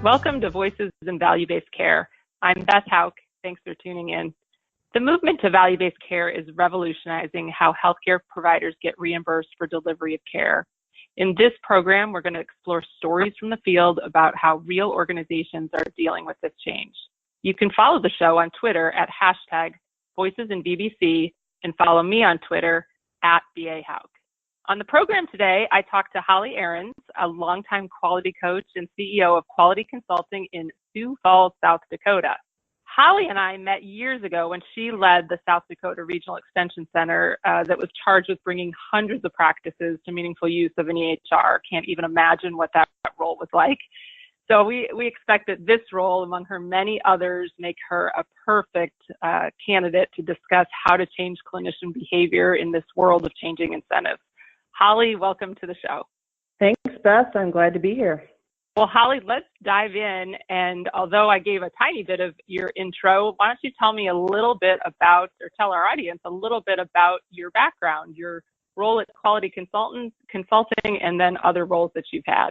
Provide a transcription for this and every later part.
Welcome to Voices in Value-Based Care. I'm Beth Houck. Thanks for tuning in. The movement to value-based care is revolutionizing how healthcare providers get reimbursed for delivery of care. In this program, we're going to explore stories from the field about how real organizations are dealing with this change. You can follow the show on Twitter at #VoicesInVBC and follow me on Twitter at @BAHouck. On the program today, I talked to Holly Arends, a longtime quality coach and CEO of Quality Consulting in Sioux Falls, South Dakota. Holly and I met years ago when she led the South Dakota Regional Extension Center that was charged with bringing hundreds of practices to meaningful use of an EHR. Can't even imagine what that role was like. So we expect that this role, among her many others, make her a perfect candidate to discuss how to change clinician behavior in this world of changing incentives. Holly, welcome to the show. Thanks, Beth. I'm glad to be here. Well, Holly, let's dive in. And although I gave a tiny bit of your intro, why don't you tell me a little bit about, or tell our audience a little bit about your background, your role at Quality Consulting, and then other roles that you've had.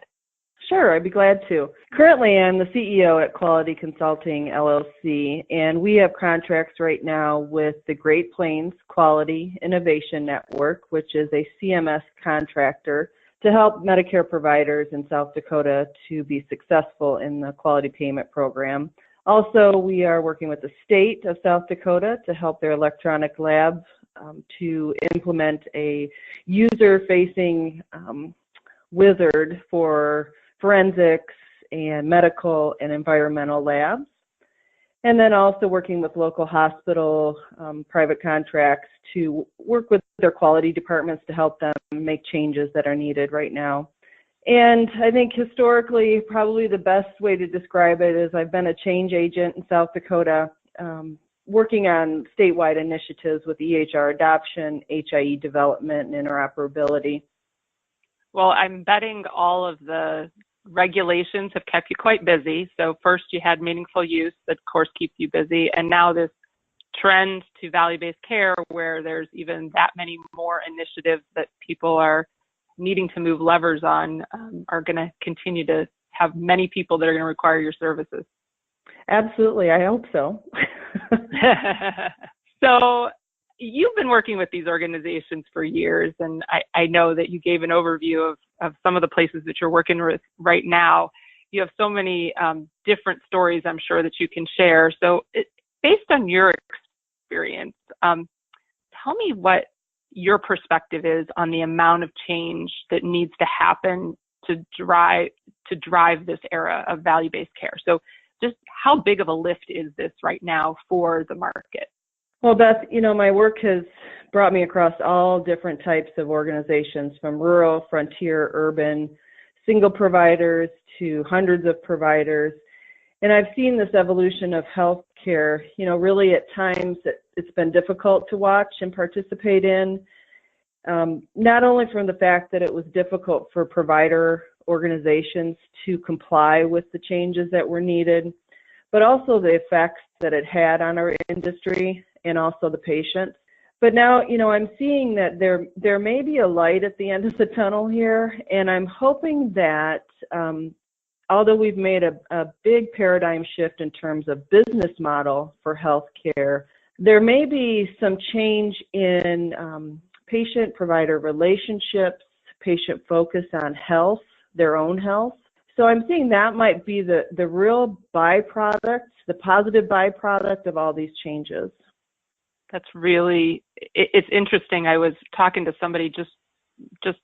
Sure, I'd be glad to. Currently, I'm the CEO at Quality Consulting, LLC, and we have contracts right now with the Great Plains Quality Innovation Network, which is a CMS contractor to help Medicare providers in South Dakota to be successful in the quality payment program. Also, we are working with the state of South Dakota to help their electronic lab to implement a user-facing wizard for forensics and medical and environmental labs. And then also working with local hospital, private contracts to work with their quality departments to help them make changes that are needed right now. And I think historically, probably the best way to describe it is I've been a change agent in South Dakota, working on statewide initiatives with EHR adoption, HIE development, and interoperability. Well, I'm betting all of the regulations have kept you quite busy. So first you had meaningful use that of course keeps you busy, and now this trend to value-based care where there's even that many more initiatives that people are needing to move levers on are going to continue to have many people that are going to require your services. Absolutely, I hope so. So you've been working with these organizations for years, and I know that you gave an overview of some of the places that you're working with right now. You have so many different stories, I'm sure, that you can share. So based on your experience, tell me what your perspective is on the amount of change that needs to happen to drive this era of value-based care. So just how big of a lift is this right now for the market? Well, Beth, my work has brought me across all different types of organizations, from rural, frontier, urban, single providers to hundreds of providers. And I've seen this evolution of healthcare, really at times it's been difficult to watch and participate in, not only from the fact that it was difficult for provider organizations to comply with the changes that were needed, but also the effects that it had on our industry and also the patients. But now, I'm seeing that there may be a light at the end of the tunnel here, and I'm hoping that although we've made a big paradigm shift in terms of business model for healthcare, there may be some change in patient-provider relationships, patient focus on health, their own health. So I'm seeing that might be the real byproduct, the positive byproduct of all these changes. That's really, it's interesting. I was talking to somebody just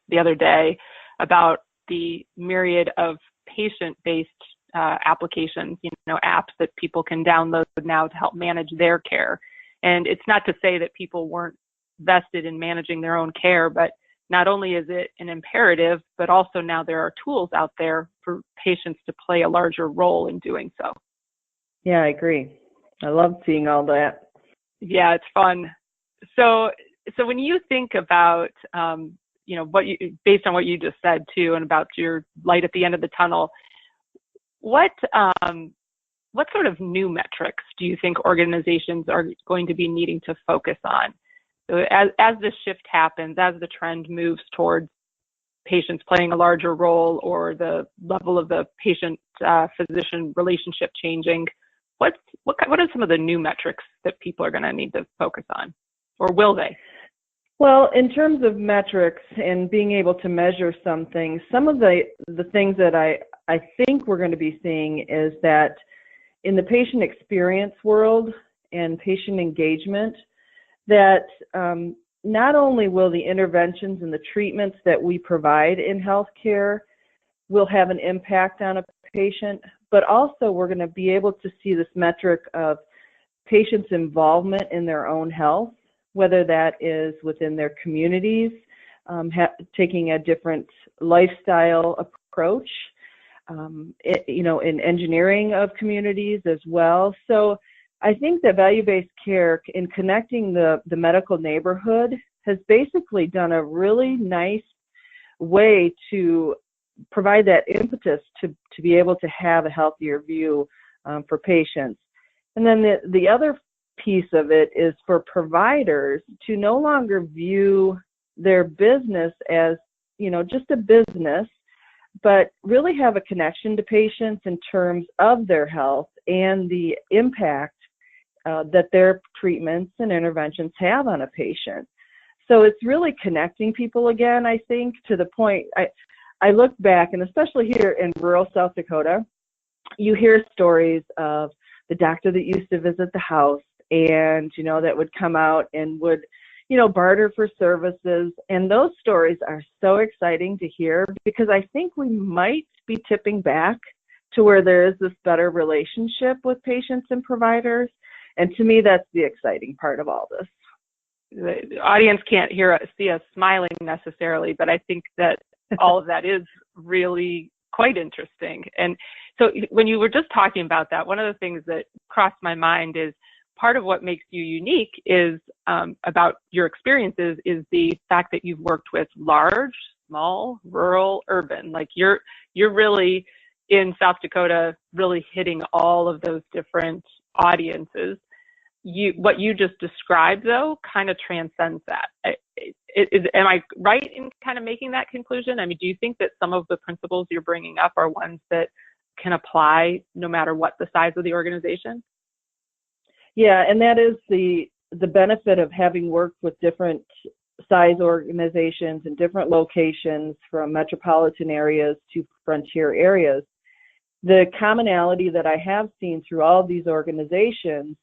the other day about the myriad of patient-based applications, apps that people can download now to help manage their care. And it's not to say that people weren't vested in managing their own care, but not only is it an imperative, but also now there are tools out there for patients to play a larger role in doing so. Yeah, I agree. I love seeing all that. Yeah, it's fun. So when you think about, based on what you just said too, and about your light at the end of the tunnel, what sort of new metrics do you think organizations are going to be needing to focus on? So as this shift happens, as the trend moves towards patients playing a larger role or the level of the patient-physician relationship changing, what are some of the new metrics that people are going to need to focus on, or will they? Well, in terms of metrics and being able to measure some things, some of the things that I think we're going to be seeing is that in the patient experience world and patient engagement, that not only will the interventions and the treatments that we provide in healthcare will have an impact on a patient, but also we're going to be able to see this metric of patients' involvement in their own health, whether that is within their communities, taking a different lifestyle approach, in engineering of communities as well. So I think that value-based care in connecting the medical neighborhood has basically done a really nice way to provide that impetus to be able to have a healthier view for patients. And then the other piece of it is for providers to no longer view their business as, just a business, but really have a connection to patients in terms of their health and the impact that their treatments and interventions have on a patient. So it's really connecting people again, I think, to the point. I look back, and especially here in rural South Dakota, you hear stories of the doctor that used to visit the house and, that would come out and would, barter for services. And those stories are so exciting to hear because I think we might be tipping back to where there is this better relationship with patients and providers. And to me, that's the exciting part of all this. The audience can't see us smiling necessarily, but I think that all of that is really quite interesting. And so when you were just talking about that, one of the things that crossed my mind is part of what makes you unique is about your experiences is the fact that you've worked with large, small, rural, urban. Like you're really in South Dakota, really hitting all of those different audiences. What you just described, though, kind of transcends that. Am I right in kind of making that conclusion? I mean, do you think that some of the principles you're bringing up are ones that can apply no matter what the size of the organization? Yeah, and that is the benefit of having worked with different size organizations in different locations, from metropolitan areas to frontier areas. The commonality that I have seen through all of these organizations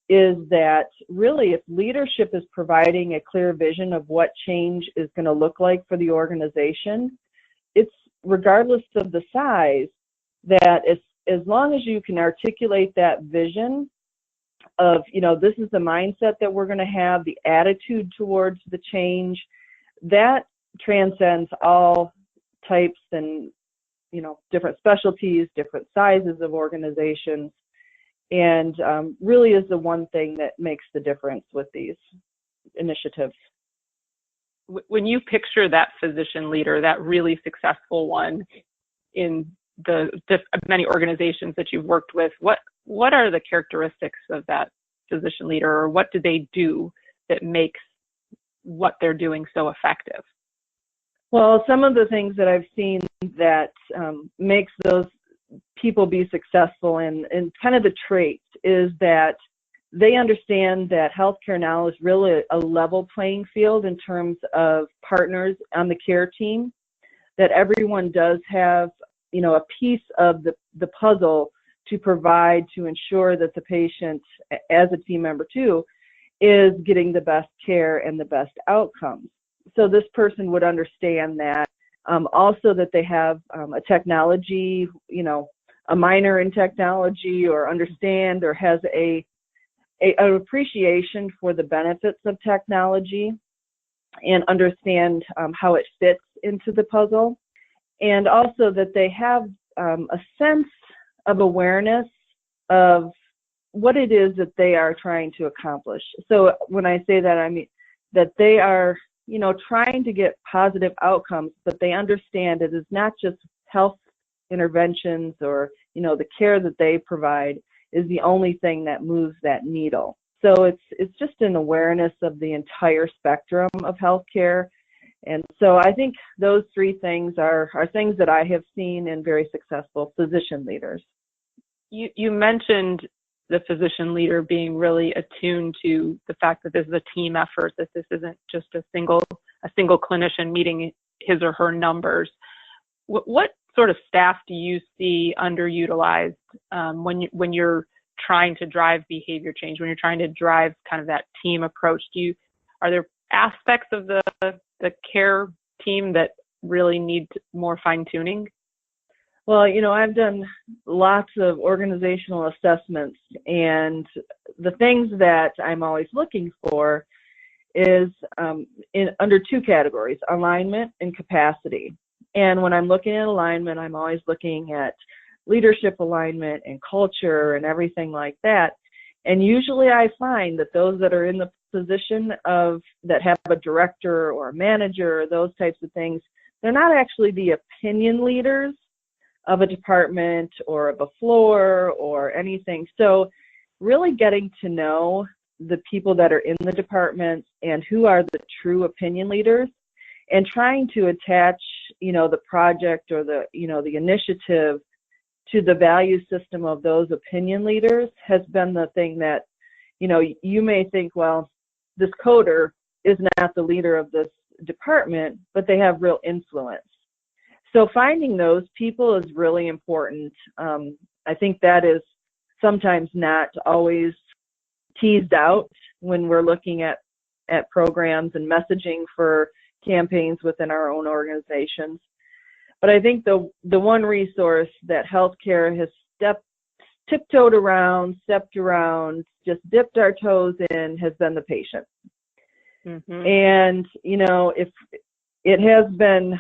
is that really if leadership is providing a clear vision of what change is going to look like for the organization, it's regardless of the size, that as long as you can articulate that vision of, this is the mindset that we're going to have, the attitude towards the change, that transcends all types and, different specialties, different sizes of organizations, and really is the one thing that makes the difference with these initiatives. When you picture that physician leader, that really successful one in the many organizations that you've worked with, what are the characteristics of that physician leader, or what do they do that makes what they're doing so effective? Well, some of the things that I've seen that makes those people be successful and kind of the traits is that they understand that healthcare now is really a level playing field in terms of partners on the care team, that everyone does have, a piece of the puzzle to provide to ensure that the patient, as a team member too, is getting the best care and the best outcomes. So this person would understand that. Also that they have a technology, a minor in technology, or understand or has an appreciation for the benefits of technology and understand how it fits into the puzzle. And also that they have a sense of awareness of what it is that they are trying to accomplish. So when I say that, I mean that they are, trying to get positive outcomes, but they understand it is not just health interventions or, the care that they provide is the only thing that moves that needle. So it's just an awareness of the entire spectrum of healthcare And so I think those three things are things that I have seen in very successful physician leaders. You mentioned the physician leader being really attuned to the fact that this is a team effort, that this isn't just a single clinician meeting his or her numbers. What sort of staff do you see underutilized when you're trying to drive behavior change, when you're trying to drive kind of that team approach? Are there aspects of the care team that really need more fine tuning? Well, I've done lots of organizational assessments, and the things that I'm always looking for is under two categories: alignment and capacity. And when I'm looking at alignment, I'm always looking at leadership alignment and culture and everything like that. And usually I find that those that are in the position that have a director or a manager, those types of things, they're not actually the opinion leaders of a department or of a floor or anything. So really getting to know the people that are in the departments and who are the true opinion leaders, and trying to attach, the project or the initiative to the value system of those opinion leaders has been the thing that, you may think, well, this coder is not the leader of this department, but they have real influence. So finding those people is really important. I think that is sometimes not always teased out when we're looking at programs and messaging for campaigns within our own organizations. But I think the one resource that healthcare has tiptoed around, stepped around, just dipped our toes in has been the patient. Mm-hmm. And, if it has been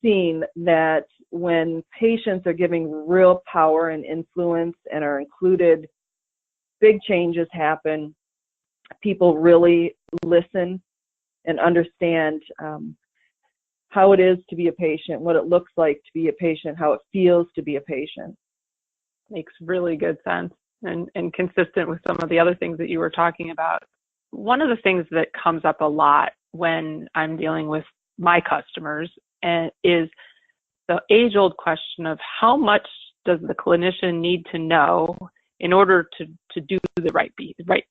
seen that when patients are giving real power and influence and are included, big changes happen. People really listen and understand how it is to be a patient, what it looks like to be a patient, how it feels to be a patient. Makes really good sense and consistent with some of the other things that you were talking about. One of the things that comes up a lot when I'm dealing with my customers is the age-old question of how much does the clinician need to know in order to do the right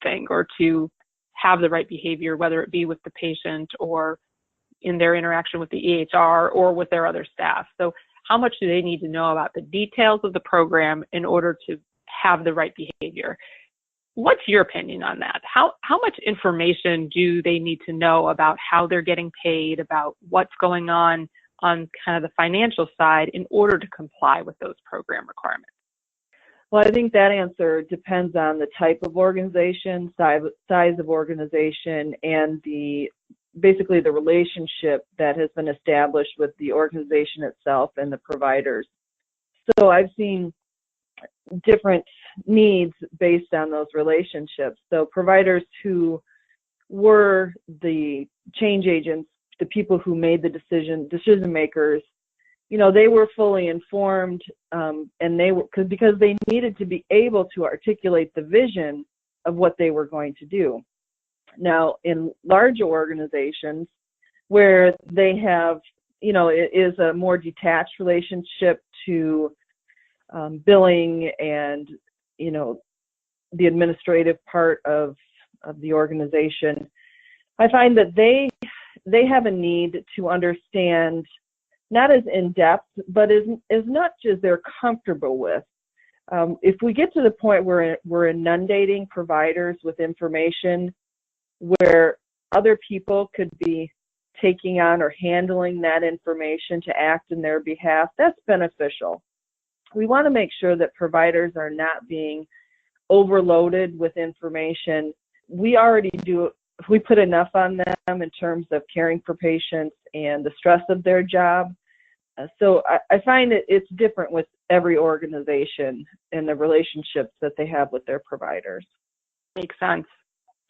thing or to have the right behavior, whether it be with the patient or in their interaction with the EHR or with their other staff. So how much do they need to know about the details of the program in order to have the right behavior? What's your opinion on that? How much information do they need to know about how they're getting paid, about what's going on kind of the financial side in order to comply with those program requirements? Well, I think that answer depends on the type of organization, size of organization, and basically the relationship that has been established with the organization itself and the providers. So I've seen different needs based on those relationships. So providers who were the change agents, the people who made the decision makers, they were fully informed, and they were because they needed to be able to articulate the vision of what they were going to do. Now, in larger organizations where they have, it is a more detached relationship to billing and, the administrative part of the organization, I find that they have a need to understand, not as in-depth, but as much as they're comfortable with. If we get to the point where we're inundating providers with information where other people could be taking on or handling that information to act in their behalf, that's beneficial. We want to make sure that providers are not being overloaded with information. We already we put enough on them in terms of caring for patients and the stress of their job. So I find it's different with every organization and the relationships that they have with their providers. Makes sense.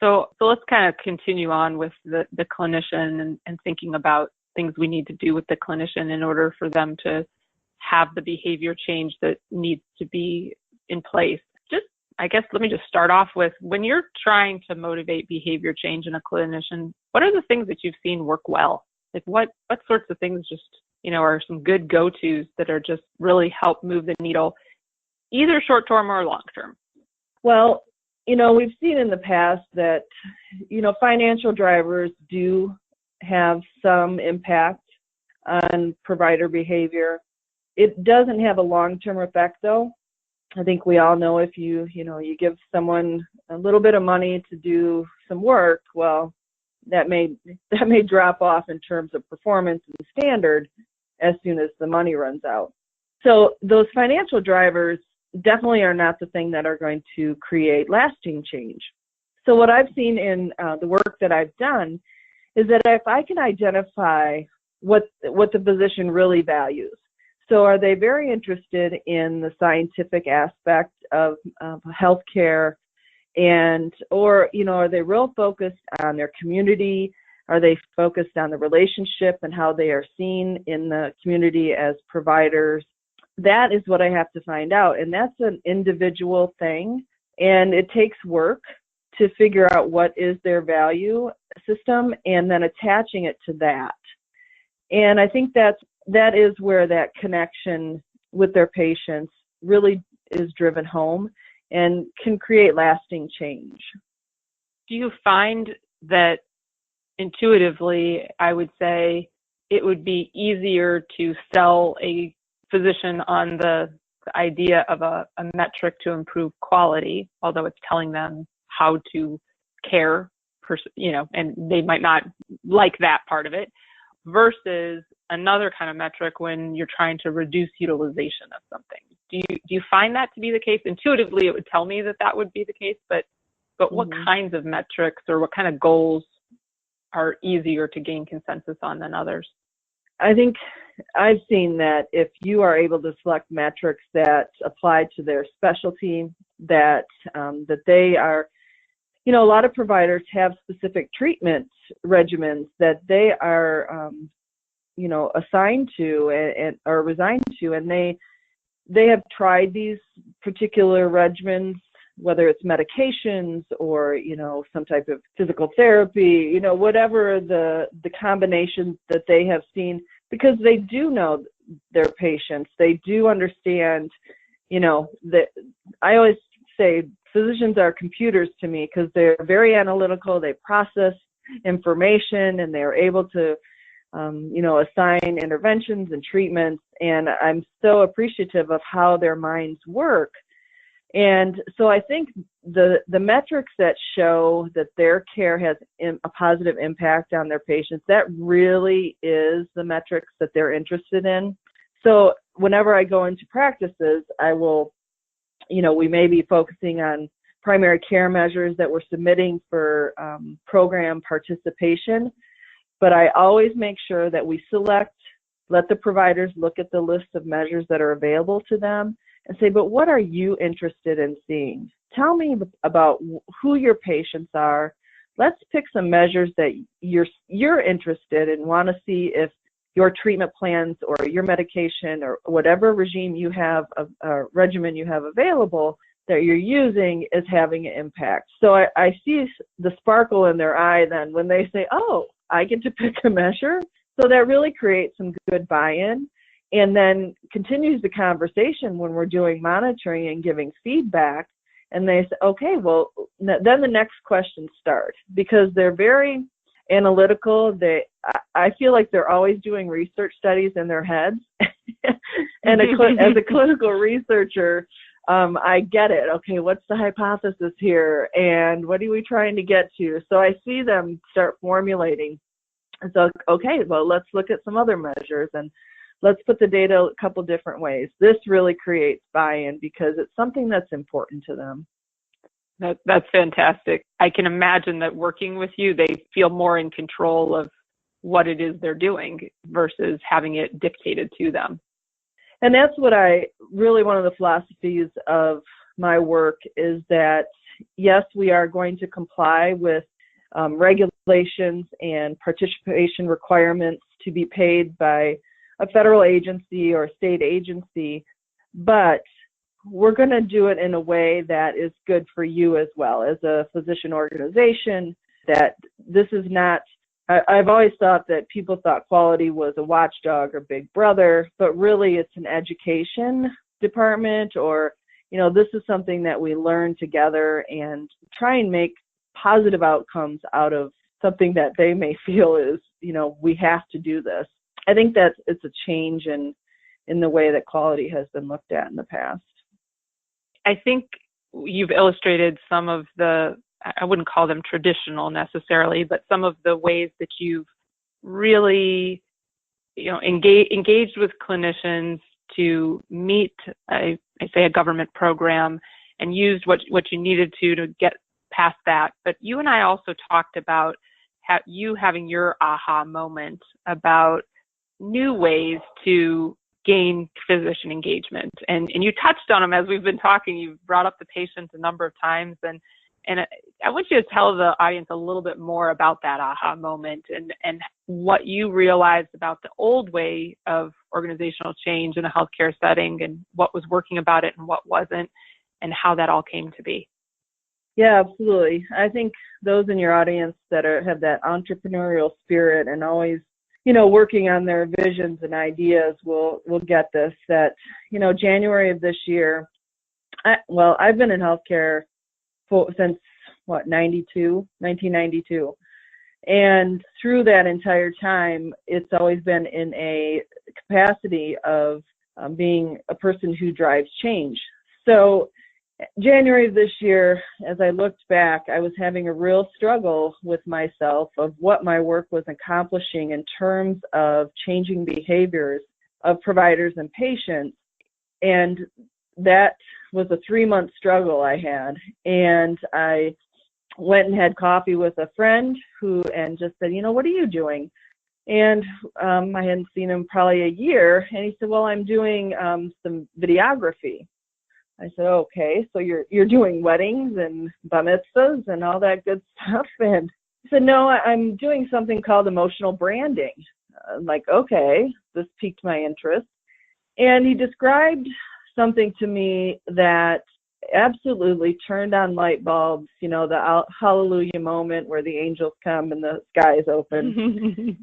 So let's kind of continue on with the clinician and thinking about things we need to do with the clinician in order for them to have the behavior change that needs to be in place. Let me just start off with, when you're trying to motivate behavior change in a clinician, what are the things that you've seen work well? Like what sorts of things just, are some good go-tos that are just really help move the needle, either short-term or long-term? Well, we've seen in the past that, financial drivers do have some impact on provider behavior. It doesn't have a long-term effect, though. I think we all know if you give someone a little bit of money to do some work, well, that may drop off in terms of performance and standard as soon as the money runs out. So those financial drivers definitely are not the thing that are going to create lasting change. So what I've seen in the work that I've done is that if I can identify what the physician really values. So are they very interested in the scientific aspect of healthcare, or are they real focused on their community? Are they focused on the relationship and how they are seen in the community as providers? That is what I have to find out, and that's an individual thing, and it takes work to figure out what is their value system and then attaching it to that. And I think that is where that connection with their patients really is driven home and can create lasting change. Do you find that intuitively, I would say, it would be easier to sell a physician on the idea of a metric to improve quality, although it's telling them how to care, and they might not like that part of it, versus another kind of metric when you're trying to reduce utilization of something? Do you find that to be the case? Intuitively, it would tell me that would be the case, but what kinds of metrics or what kind of goals are easier to gain consensus on than others? I think I've seen that if you are able to select metrics that apply to their specialty, that they are, a lot of providers have specific treatment regimens that they are, assigned to and or resigned to, and they have tried these particular regimens, whether it's medications or, some type of physical therapy, whatever the combinations that they have seen, because they do know their patients. They do understand, that I always say physicians are computers to me because they're very analytical. They process information and they're able to, assign interventions and treatments. And I'm so appreciative of how their minds work. And so I think the metrics that show that their care has a positive impact on their patients, that really is the metrics that they're interested in. So whenever I go into practices, I will, we may be focusing on primary care measures that we're submitting for program participation, but I always make sure that we let the providers look at the list of measures that are available to them and say, but what are you interested in seeing? Tell me about who your patients are. Let's pick some measures that you're interested in, want to see if your treatment plans or your medication or whatever regime you have, regimen you have available that you're using is having an impact. So I see the sparkle in their eye then when they say, oh, I get to pick a measure. So that really creates some good buy-in, and then continues the conversation when we're doing monitoring and giving feedback. And they say, okay, well, then the next questions start because they're very analytical. I feel like they're always doing research studies in their heads. And as a clinical researcher, I get it. Okay, what's the hypothesis here? And what are we trying to get to? So I see them start formulating. And so, okay, well, let's look at some other measures and let's put the data a couple different ways. This really creates buy-in because it's something that's important to them. That's fantastic. I can imagine that working with you, they feel more in control of what it is they're doing versus having it dictated to them. And that's what one of the philosophies of my work is that, yes, we are going to comply with regulations and participation requirements to be paid by a federal agency or a state agency, but we're going to do it in a way that is good for you as well as a physician organization, that this is not I've always thought that people thought quality was a watchdog or big brother, but really it's an education department, or, this is something that we learn together and try and make positive outcomes out of something that they may feel is, we have to do this. I think that it's a change in the way that quality has been looked at in the past. I think you've illustrated some of the, I wouldn't call them traditional necessarily, but some of the ways that you've really, engaged with clinicians to meet, I say, a government program, and used what you needed to get past that. But you and I also talked about you having your aha moment about new ways to gain physician engagement. And you touched on them as we've been talking. You've brought up the patients a number of times. And I want you to tell the audience a little bit more about that aha moment and what you realized about the old way of organizational change in a healthcare setting, and what was working about it and what wasn't, and how that all came to be. Yeah, absolutely. I think those in your audience that have that entrepreneurial spirit and always, working on their visions and ideas will get this, that, January of this year, I've been in healthcare since 1992. And through that entire time, it's always been in a capacity of being a person who drives change. So January of this year, as I looked back, I was having a real struggle with myself of what my work was accomplishing in terms of changing behaviors of providers and patients. And that was a 3-month struggle I had. And I went and had coffee with a friend and just said, what are you doing? And I hadn't seen him probably a year. And he said, well, I'm doing some videography. I said, okay, so you're doing weddings and bar mitzvahs and all that good stuff? And he said, no, I'm doing something called emotional branding. I'm like, okay, this piqued my interest. And he described something to me that absolutely turned on light bulbs, the hallelujah moment where the angels come and the sky is open.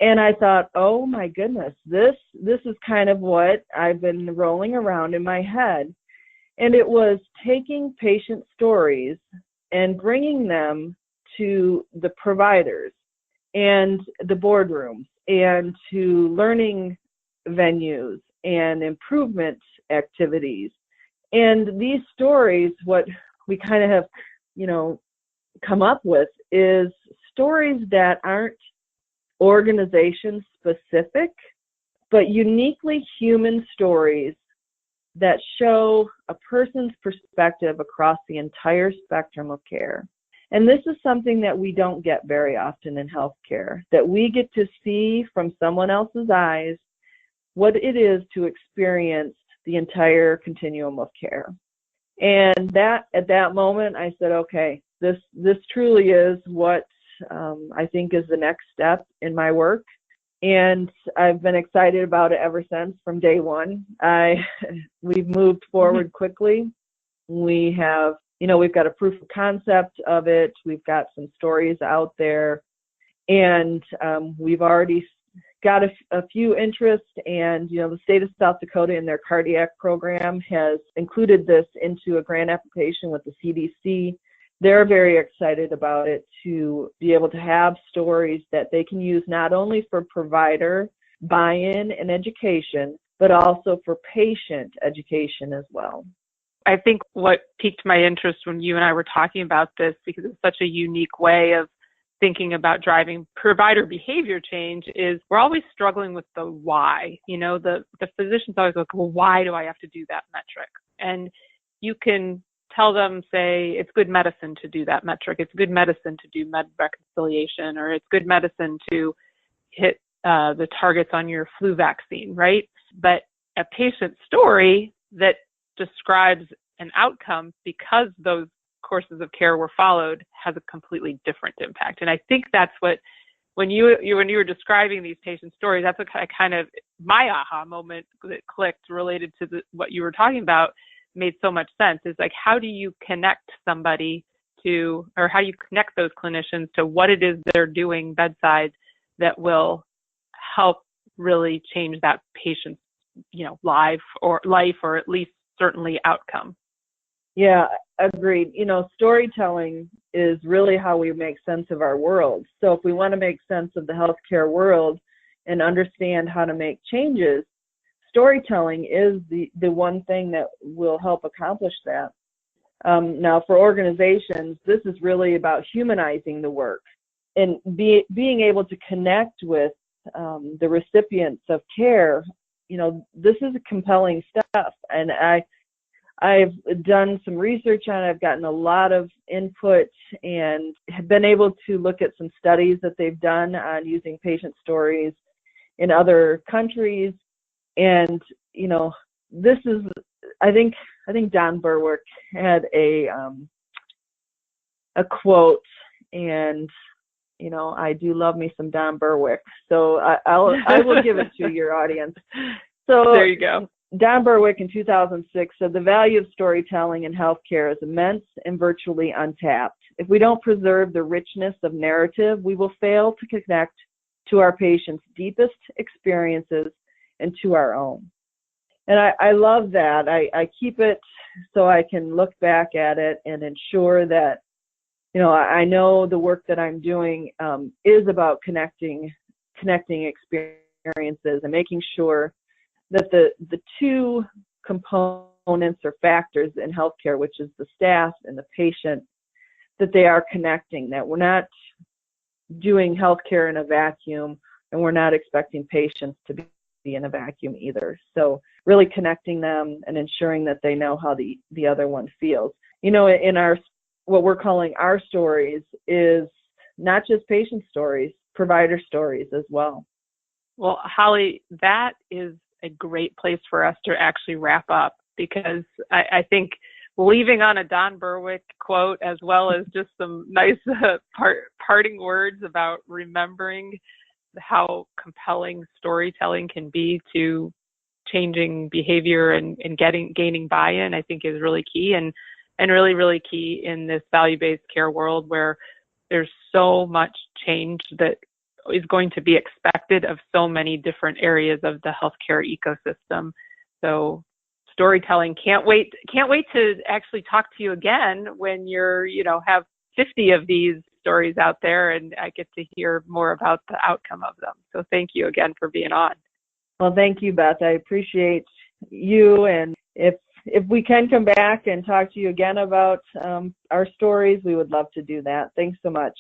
And I thought, oh my goodness, this is kind of what I've been rolling around in my head. And it was taking patient stories and bringing them to the providers and the boardrooms and to learning venues and improvement activities. And these stories, what we kind of have, come up with is stories that aren't organization specific, but uniquely human stories that show a person's perspective across the entire spectrum of care. And this is something that we don't get very often in healthcare, that we get to see from someone else's eyes what it is to experience the entire continuum of care. And that at that moment, I said, okay, this truly is what I think is the next step in my work. And I've been excited about it ever since, from day one. We've moved forward quickly. We have, we've got a proof of concept of it. We've got some stories out there, and we've already got a few interests. And, the state of South Dakota in their cardiac program has included this into a grant application with the CDC. They're very excited about it, to be able to have stories that they can use not only for provider buy-in and education, but also for patient education as well. I think what piqued my interest when you and I were talking about this, because it's such a unique way of thinking about driving provider behavior change, is we're always struggling with the why. The physicians always go, well, why do I have to do that metric? And you can tell them, say, it's good medicine to do that metric. It's good medicine to do med reconciliation, or it's good medicine to hit the targets on your flu vaccine, right? But a patient story that describes an outcome because those courses of care were followed has a completely different impact. And I think that's what, when you were describing these patient stories, that's what kind of my aha moment that clicked related to what you were talking about, made so much sense. Is like, how do you connect somebody to, or how do you connect those clinicians to what it is they're doing bedside that will help really change that patient's, life or at least certainly outcome? Yeah, agreed. Storytelling is really how we make sense of our world. So if we want to make sense of the healthcare world and understand how to make changes, storytelling is the one thing that will help accomplish that. Now, for organizations, this is really about humanizing the work and being able to connect with the recipients of care. This is compelling stuff, and I've done some research on it. I've gotten a lot of input and have been able to look at some studies that they've done on using patient stories in other countries. And, this is, I think Don Berwick had a quote, and, I do love me some Don Berwick. So I will give it to your audience. So there you go. Don Berwick in 2006 said, "The value of storytelling in healthcare is immense and virtually untapped. If we don't preserve the richness of narrative, we will fail to connect to our patients' deepest experiences and to our own." And I love that. I keep it so I can look back at it and ensure that, I know the work that I'm doing is about connecting experiences and making sure that the two components or factors in healthcare, which is the staff and the patient, that they are connecting, that we're not doing healthcare in a vacuum, and we're not expecting patients to be in a vacuum either. So really connecting them and ensuring that they know how the other one feels. In what we're calling our stories is not just patient stories, provider stories as well. Well, Holly, that is a great place for us to actually wrap up, because I think leaving on a Don Berwick quote, as well as just some nice parting words about remembering how compelling storytelling can be to changing behavior and gaining buy-in, I think is really key, and really, really key in this value-based care world where there's so much change that is going to be expected of so many different areas of the healthcare ecosystem. So storytelling, can't wait to actually talk to you again when you're, have 50 of these stories out there and I get to hear more about the outcome of them. So thank you again for being on. Well, thank you, Beth. I appreciate you. And if we can come back and talk to you again about our stories, we would love to do that. Thanks so much.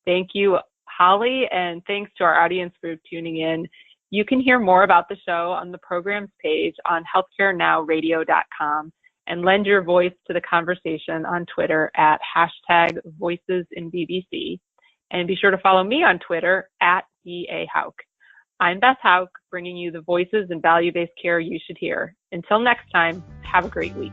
Thank you, Holly, and thanks to our audience for tuning in. You can hear more about the show on the programs page on healthcarenowradio.com and lend your voice to the conversation on Twitter at #VoicesInBBC. And be sure to follow me on Twitter at BA Houck. I'm Beth Houck, bringing you the voices in value-based care you should hear. Until next time, have a great week.